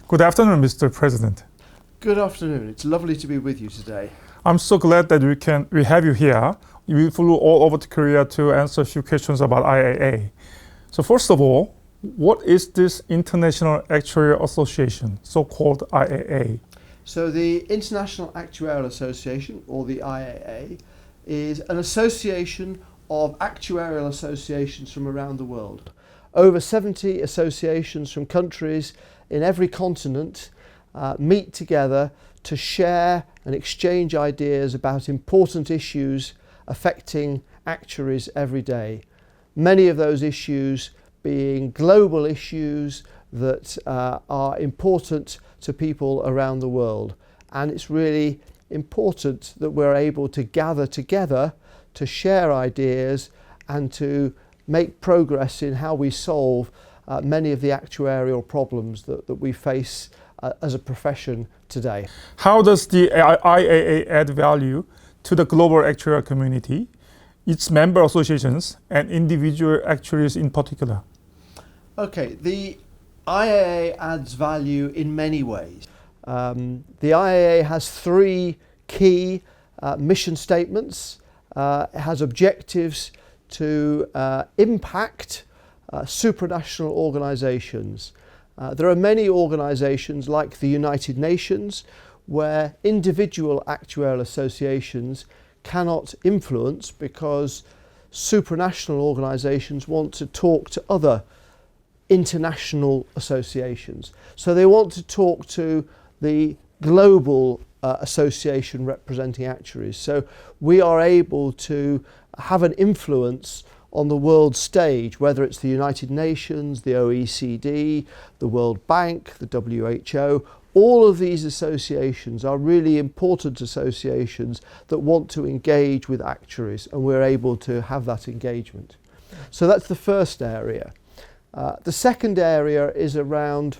Good afternoon, Mr. President. Good afternoon. It's lovely to be with you today. I'm so glad that we have you here. We flew all over to Korea to answer a few questions about IAA. So first of all, what is this International Actuarial Association, so-called IAA? So the International Actuarial Association, or the IAA, is an association of actuarial associations from around the world. Over 70 associations from countries in every continent meet together to share and exchange ideas about important issues affecting actuaries every day. Many of those issues being global issues that are important to people around the world. And it's really important that we're able to gather together to share ideas and to make progress in how we solve many of the actuarial problems that we face as a profession today. How does the IAA add value to the global actuarial community, its member associations, and individual actuaries in particular? Okay, the IAA adds value in many ways. The IAA has three key mission statements. It has objectives to impact supranational organisations. There are many organisations like the United Nations where individual actuarial associations cannot influence because supranational organisations want to talk to other international associations. So they want to talk to the global association representing actuaries. So we are able to have an influence on the world stage, whether it's the United Nations, the OECD, the World Bank, the WHO. All of these associations are really important associations that want to engage with actuaries, and we're able to have that engagement. So that's the first area. The second area is around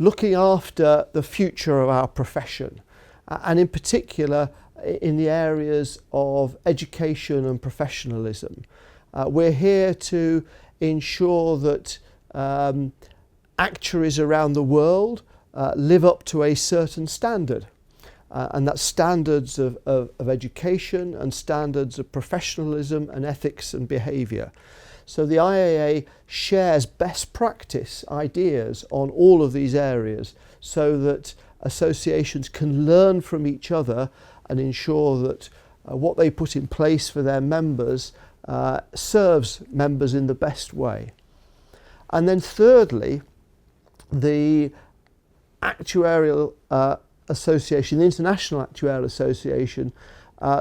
looking after the future of our profession, and in particular in the areas of education and professionalism. We're here to ensure that actuaries around the world live up to a certain standard, and that's standards of education and standards of professionalism and ethics and behaviour. So the IAA shares best practice ideas on all of these areas so that associations can learn from each other and ensure that what they put in place for their members serves members in the best way. And then thirdly, the Actuarial Association, the International Actuarial Association,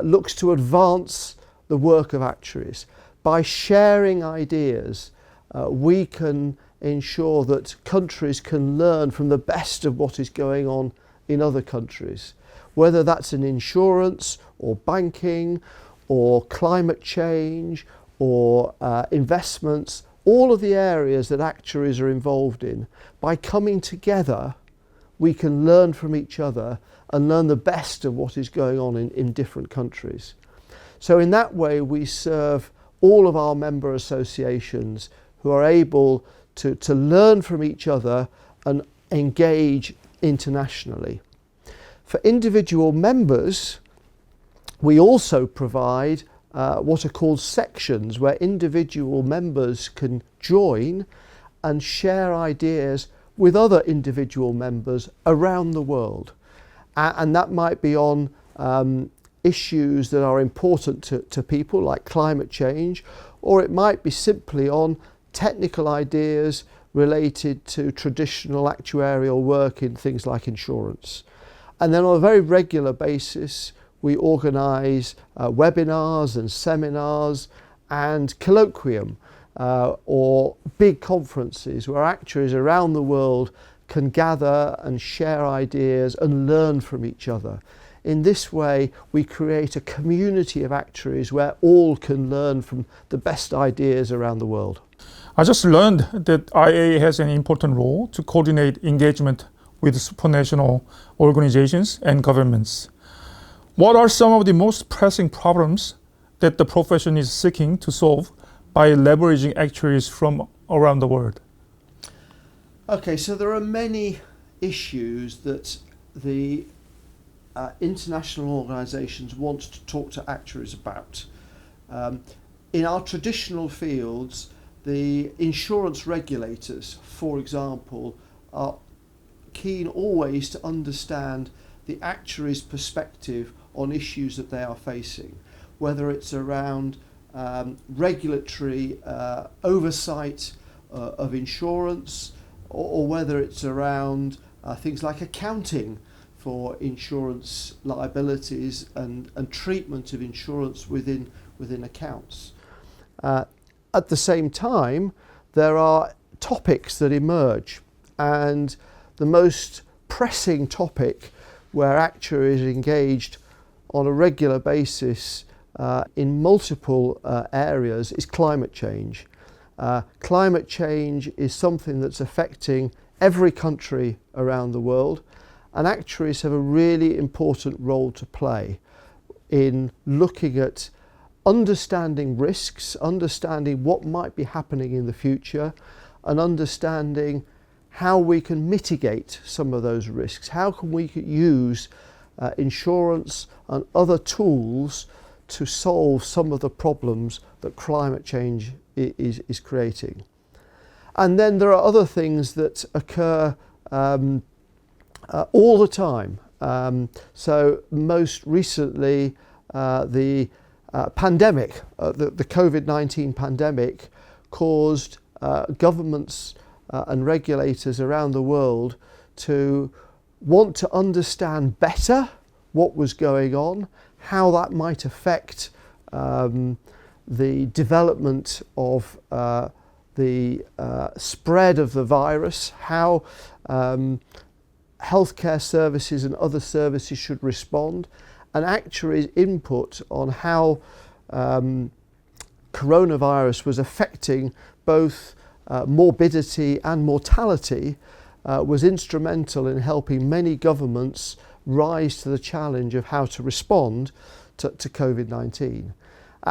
looks to advance the work of actuaries. By sharing ideas, we can ensure that countries can learn from the best of what is going on in other countries, whether that's in insurance or banking or climate change or investments, all of the areas that actuaries are involved in. By coming together, we can learn from each other and learn the best of what is going on in different countries. So in that way, we serve all of our member associations who are able to learn from each other and engage internationally. For individual members, we also provide what are called sections where individual members can join and share ideas with other individual members around the world. And that might be on issues that are important to people like climate change, or it might be simply on technical ideas related to traditional actuarial work in things like insurance. And then on a very regular basis, we organise webinars and seminars and colloquium or big conferences where actuaries around the world can gather and share ideas and learn from each other. In this way, we create a community of actuaries where all can learn from the best ideas around the world. I just learned that IAA has an important role to coordinate engagement with supranational organizations and governments. What are some of the most pressing problems that the profession is seeking to solve by leveraging actuaries from around the world? Okay, so there are many issues that the international organisations want to talk to actuaries about. In our traditional fields, the insurance regulators, for example, are keen always to understand the actuary's perspective on issues that they are facing, whether it's around regulatory oversight of insurance, or whether it's around things like accounting for insurance liabilities and treatment of insurance within accounts. At the same time, there are topics that emerge, and the most pressing topic where actuaries are engaged on a regular basis in multiple areas is climate change. Climate change is something that's affecting every country around the world, and actuaries have a really important role to play in looking at understanding risks, understanding what might be happening in the future, and understanding how we can mitigate some of those risks. How can we use insurance and other tools to solve some of the problems that climate change is creating. And then there are other things that occur all the time. So most recently, the pandemic, the COVID-19 pandemic, caused governments and regulators around the world to want to understand better what was going on, how that might affect the development of the spread of the virus, how healthcare services and other services should respond, and actuaries' input on how coronavirus was affecting both morbidity and mortality was instrumental in helping many governments rise to the challenge of how to respond to COVID-19.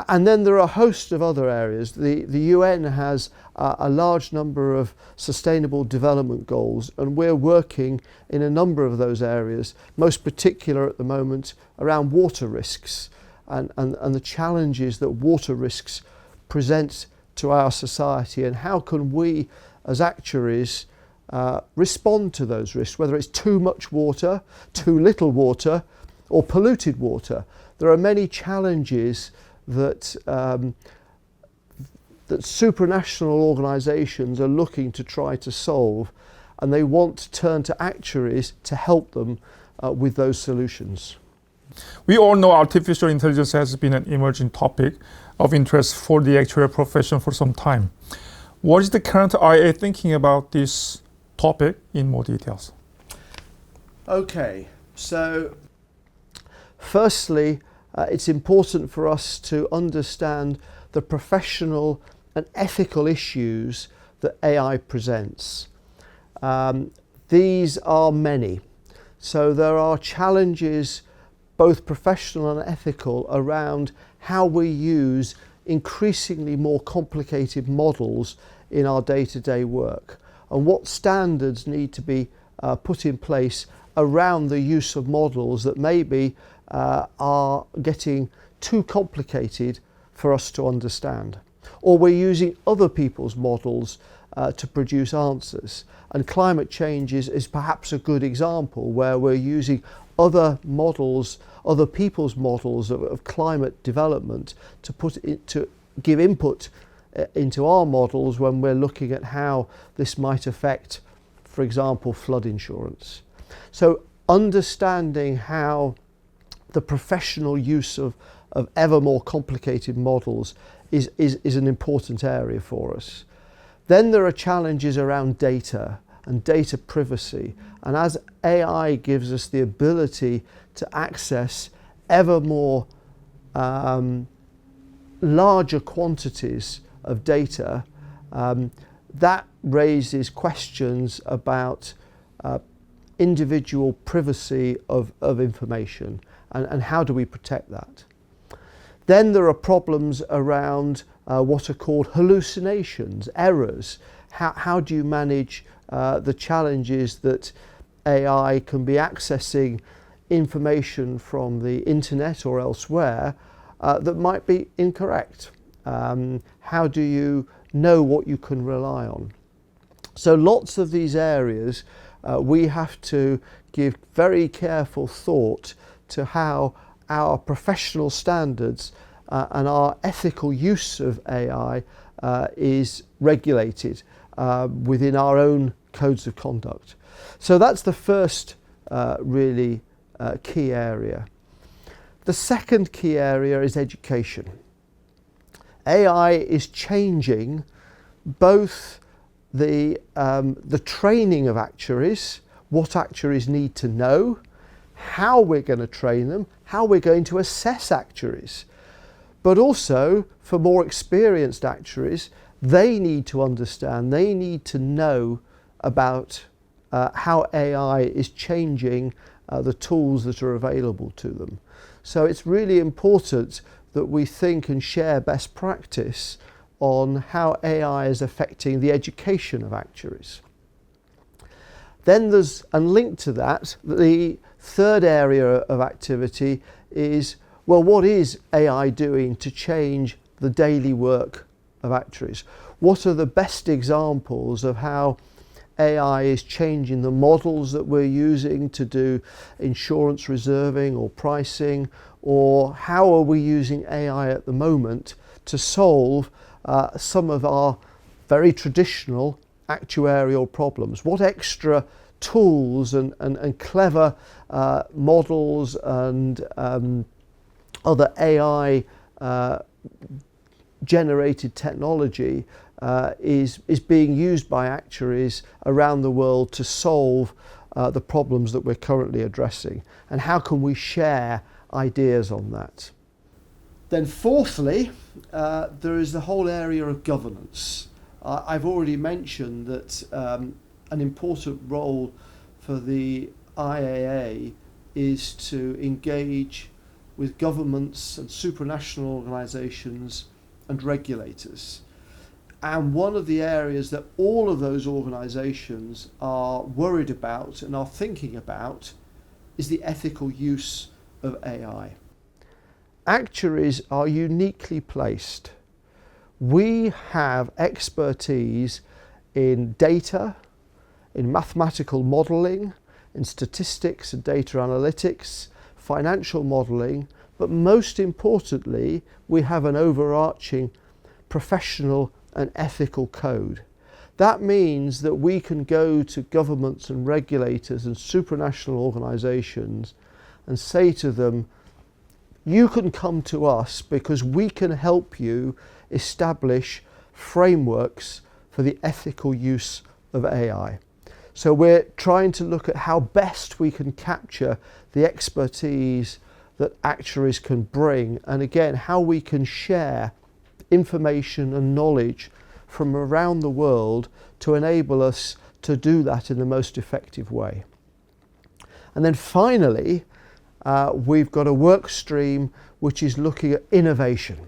And then there are a host of other areas. The UN has a large number of sustainable development goals, and we're working in a number of those areas, most particular at the moment around water risks and the challenges that water risks present to our society, and how can we as actuaries respond to those risks, whether it's too much water, too little water, or polluted water. There are many challenges that supranational organisations are looking to try to solve, and they want to turn to actuaries to help them with those solutions. We all know artificial intelligence has been an emerging topic of interest for the actuarial profession for some time. What is the current IA thinking about this topic in more details? Okay, so firstly, it's important for us to understand the professional and ethical issues that AI presents. These are many. So there are challenges, both professional and ethical, around how we use increasingly more complicated models in our day-to-day work, and what standards need to be put in place around the use of models that maybe are getting too complicated for us to understand. Or we're using other people's models to produce answers. And climate change is perhaps a good example, where we're using other models, other people's models of climate development to give input into our models when we're looking at how this might affect, for example, flood insurance. So understanding how the professional use of ever more complicated models is an important area for us. Then there are challenges around data and data privacy. And as AI gives us the ability to access ever more larger quantities of data, that raises questions about individual privacy of information, and how do we protect that. Then there are problems around what are called hallucinations, errors. How do you manage the challenges that AI can be accessing information from the internet or elsewhere that might be incorrect? How do you know what you can rely on? So lots of these areas we have to give very careful thought to how our professional standards and our ethical use of AI is regulated within our own codes of conduct. So that's the first really key area. The second key area is education. AI is changing both the training of actuaries, what actuaries need to know, how we're going to train them, how we're going to assess actuaries. But also, for more experienced actuaries, they need to understand, they need to know about how AI is changing the tools that are available to them. So it's really important that we think and share best practice on how AI is affecting the education of actuaries. Then there's, and linked to that, the third area of activity is, well, what is AI doing to change the daily work of actuaries? What are the best examples of how AI is changing the models that we're using to do insurance reserving or pricing, or how are we using AI at the moment to solve some of our very traditional actuarial problems? What extra tools and clever models and other AI generated technology is being used by actuaries around the world to solve the problems that we're currently addressing, and how can we share ideas on that? Then fourthly, there is the whole area of governance. I've already mentioned that an important role for the IAA is to engage with governments and supranational organisations and regulators. And one of the areas that all of those organisations are worried about and are thinking about is the ethical use of AI. Actuaries are uniquely placed. We have expertise in data, in mathematical modelling, in statistics and data analytics, financial modelling, but most importantly, we have an overarching professional and ethical code. That means that we can go to governments and regulators and supranational organisations and say to them, you can come to us because we can help you establish frameworks for the ethical use of AI. So we're trying to look at how best we can capture the expertise that actuaries can bring, and again, how we can share information and knowledge from around the world to enable us to do that in the most effective way. And then finally, we've got a work stream which is looking at innovation.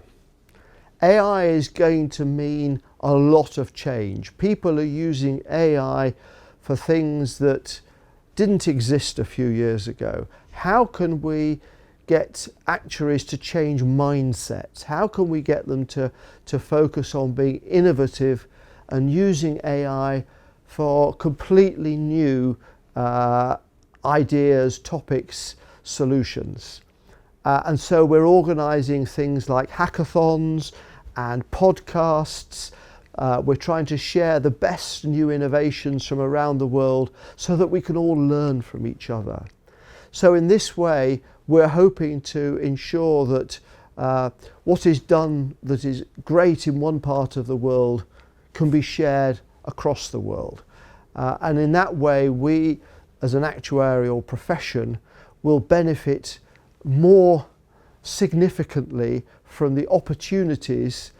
AI is going to mean a lot of change. People are using AI for things that didn't exist a few years ago. How can we get actuaries to change mindsets? How can we get them to focus on being innovative and using AI for completely new ideas, topics, solutions? And so we're organising things like hackathons and podcasts. We're trying to share the best new innovations from around the world so that we can all learn from each other. So in this way, we're hoping to ensure that what is done that is great in one part of the world can be shared across the world. And in that way, we, as an actuarial profession, will benefit more significantly from the opportunities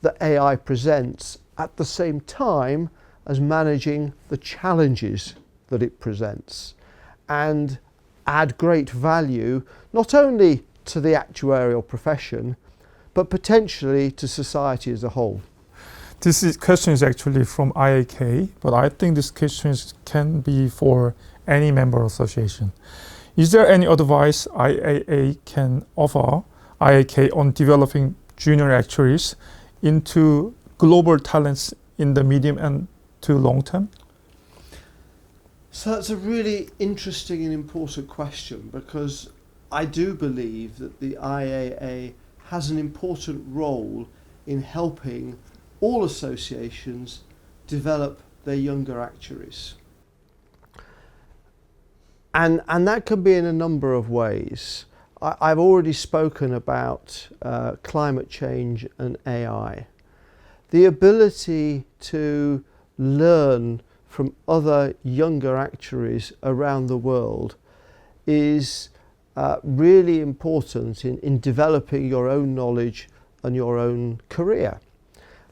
that AI presents, at the same time as managing the challenges that it presents, and add great value not only to the actuarial profession but potentially to society as a whole. Question is actually from IAK, but I think this question can be for any member association. Is there any advice IAA can offer IAK on developing junior actuaries into global talents in the medium and to long term? So that's a really interesting and important question, because I do believe that the IAA has an important role in helping all associations develop their younger actuaries. And that can be in a number of ways. I've already spoken about climate change and AI. The ability to learn from other younger actuaries around the world is really important in developing your own knowledge and your own career.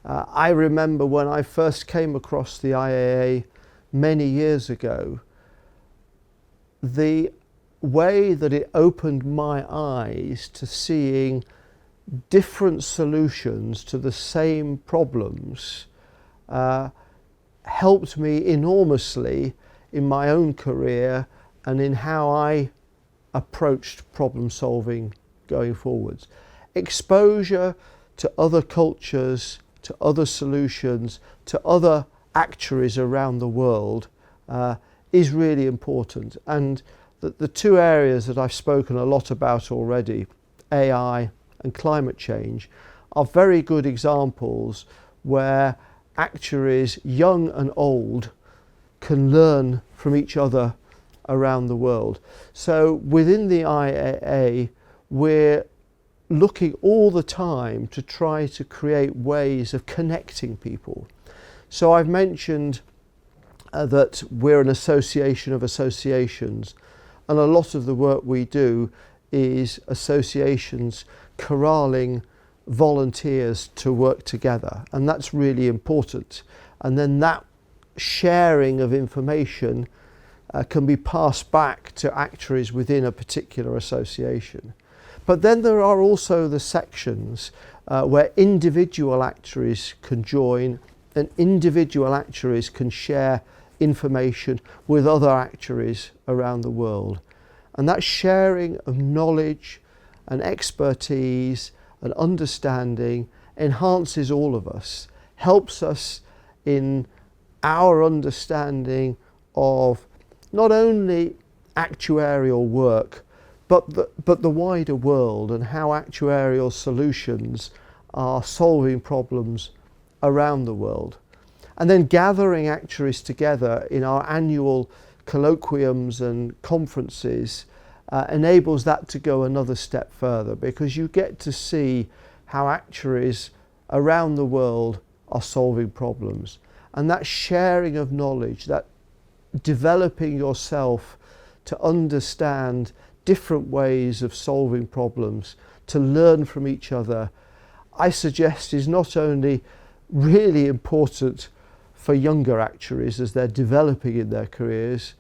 I remember when I first came across the IAA many years ago, the way that it opened my eyes to seeing different solutions to the same problems helped me enormously in my own career and in how I approached problem solving going forwards. Exposure to other cultures, to other solutions, to other actuaries around the world is really important. And the two areas that I've spoken a lot about already, AI and climate change, are very good examples where actuaries, young and old, can learn from each other around the world. So within the IAA, we're looking all the time to try to create ways of connecting people. So I've mentioned that we're an association of associations, and a lot of the work we do is associations corralling volunteers to work together, and that's really important. And then that sharing of information can be passed back to actuaries within a particular association. But then there are also the sections where individual actuaries can join, and individual actuaries can share information with other actuaries around the world. And that sharing of knowledge and expertise and understanding enhances all of us, helps us in our understanding of not only actuarial work, but the wider world and how actuarial solutions are solving problems around the world. And then gathering actuaries together in our annual colloquiums and conferences enables that to go another step further, because you get to see how actuaries around the world are solving problems. And that sharing of knowledge, that developing yourself to understand different ways of solving problems, to learn from each other, I suggest is not only really important for younger actuaries as they're developing in their careers,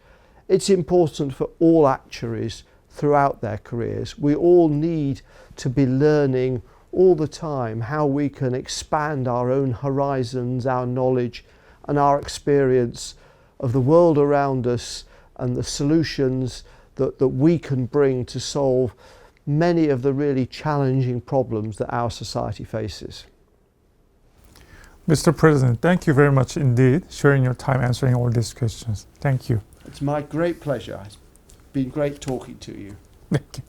it's important for all actuaries throughout their careers. We all need to be learning all the time how we can expand our own horizons, our knowledge and our experience of the world around us and the solutions that we can bring to solve many of the really challenging problems that our society faces. Mr. President, thank you very much indeed sharing your time answering all these questions. Thank you. It's my great pleasure. It's been great talking to you. Thank you.